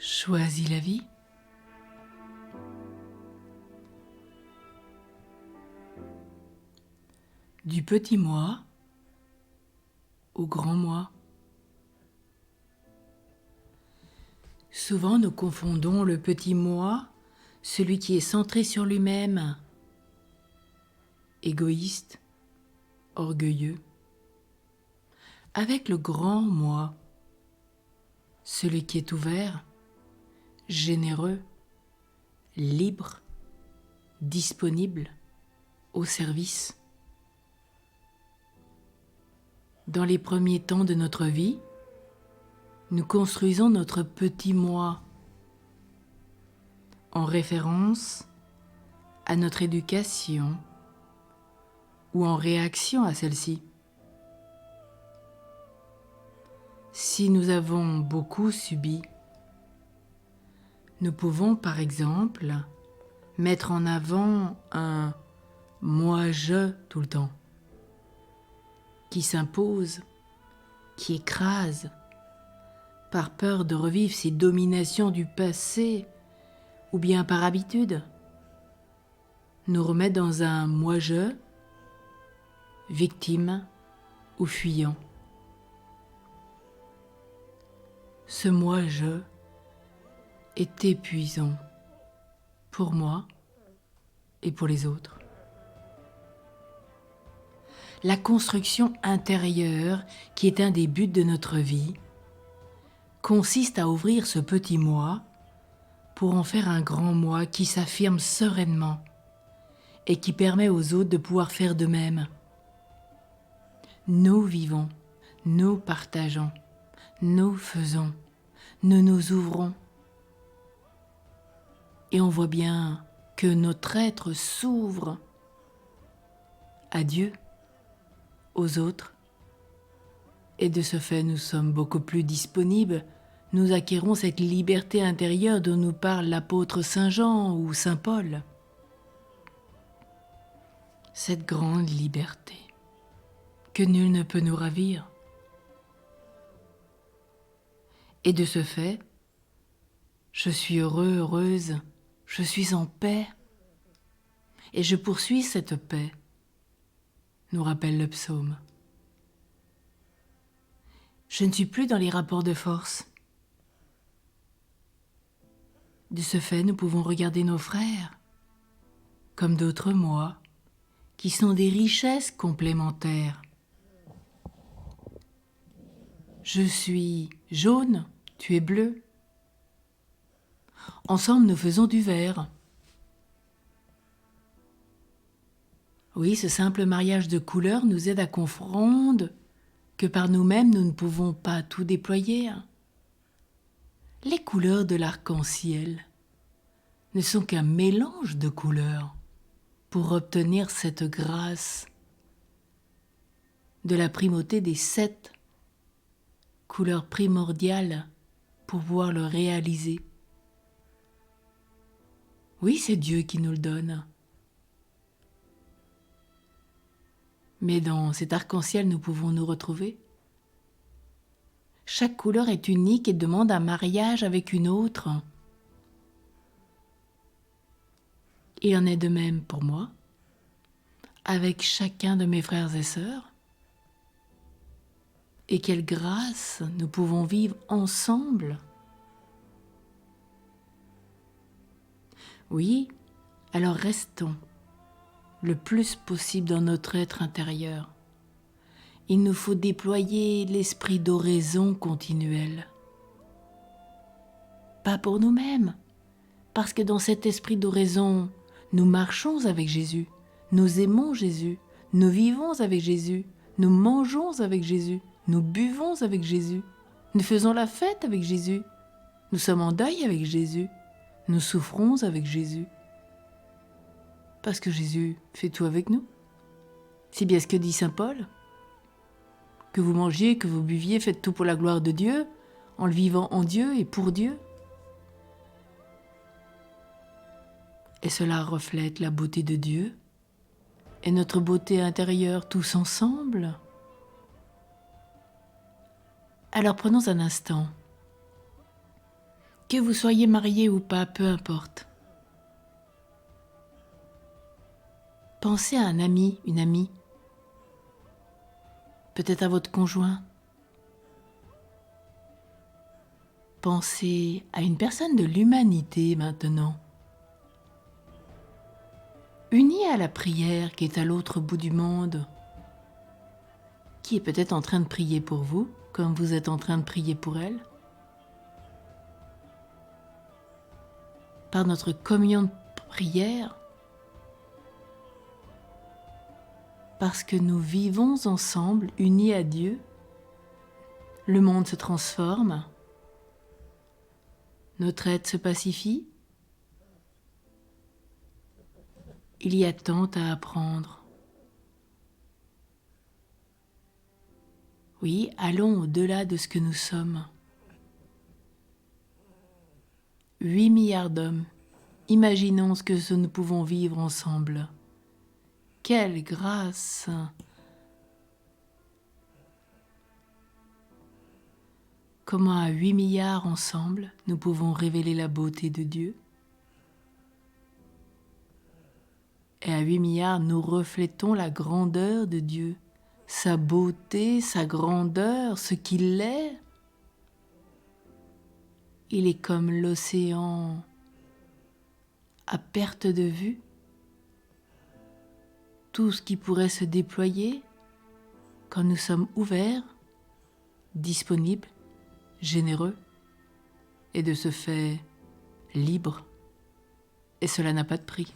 Choisis la vie. Du petit moi au grand moi. Souvent nous confondons le petit moi, celui qui est centré sur lui-même, égoïste, orgueilleux, avec le grand moi, celui qui est ouvert, généreux, libre, disponible, au service. Dans les premiers temps de notre vie, nous construisons notre petit moi en référence à notre éducation ou en réaction à celle-ci. Si nous avons beaucoup subi, nous pouvons par exemple mettre en avant un « moi-je » tout le temps, qui s'impose, qui écrase, par peur de revivre ces dominations du passé, ou bien par habitude, nous remettre dans un « moi-je », victime ou fuyant. Ce « moi-je » est épuisant pour moi et pour les autres. La construction intérieure, qui est un des buts de notre vie, consiste à ouvrir ce petit moi pour en faire un grand moi qui s'affirme sereinement et qui permet aux autres de pouvoir faire de même. Nous vivons, nous partageons, nous faisons, nous nous ouvrons. Et on voit bien que notre être s'ouvre à Dieu, aux autres, et de ce fait nous sommes beaucoup plus disponibles, nous acquérons cette liberté intérieure dont nous parle l'apôtre Saint Jean ou Saint Paul. Cette grande liberté que nul ne peut nous ravir. Et de ce fait, je suis heureux, heureuse, je suis en paix, et je poursuis cette paix, nous rappelle le psaume. Je ne suis plus dans les rapports de force. De ce fait, nous pouvons regarder nos frères comme d'autres moi, qui sont des richesses complémentaires. Je suis jaune, tu es bleu. Ensemble, nous faisons du vert. Oui, ce simple mariage de couleurs nous aide à comprendre que par nous-mêmes, nous ne pouvons pas tout déployer. Les couleurs de l'arc-en-ciel ne sont qu'un mélange de couleurs pour obtenir cette grâce de la primauté des 7 couleurs primordiales pour pouvoir le réaliser. Oui, c'est Dieu qui nous le donne. Mais dans cet arc-en-ciel, nous pouvons nous retrouver. Chaque couleur est unique et demande un mariage avec une autre. Il en est de même pour moi, avec chacun de mes frères et sœurs. Et quelle grâce nous pouvons vivre ensemble. Oui, alors restons le plus possible dans notre être intérieur. Il nous faut déployer l'esprit d'oraison continuel. Pas pour nous-mêmes, parce que dans cet esprit d'oraison, nous marchons avec Jésus, nous aimons Jésus, nous vivons avec Jésus, nous mangeons avec Jésus, nous buvons avec Jésus, nous faisons la fête avec Jésus, nous sommes en deuil avec Jésus, nous souffrons avec Jésus. Parce que Jésus fait tout avec nous. C'est bien ce que dit Saint Paul. Que vous mangiez, que vous buviez, faites tout pour la gloire de Dieu, en le vivant en Dieu et pour Dieu. Et cela reflète la beauté de Dieu et notre beauté intérieure tous ensemble. Alors prenons un instant. Que vous soyez marié ou pas, peu importe. Pensez à un ami, une amie, peut-être à votre conjoint. Pensez à une personne de l'humanité maintenant, unie à la prière qui est à l'autre bout du monde, qui est peut-être en train de prier pour vous, comme vous êtes en train de prier pour elle. Par notre communion de prière, parce que nous vivons ensemble, unis à Dieu, le monde se transforme, notre être se pacifie. Il y a tant à apprendre. Oui, allons au-delà de ce que nous sommes. 8 milliards d'hommes, imaginons ce que nous pouvons vivre ensemble. Quelle grâce! Comment à 8 milliards ensemble, nous pouvons révéler la beauté de Dieu? Et à 8 milliards, nous reflétons la grandeur de Dieu, sa beauté, sa grandeur, ce qu'il est. Il est comme l'océan à perte de vue. Tout ce qui pourrait se déployer quand nous sommes ouverts, disponibles, généreux, et de ce fait libres. Et cela n'a pas de prix.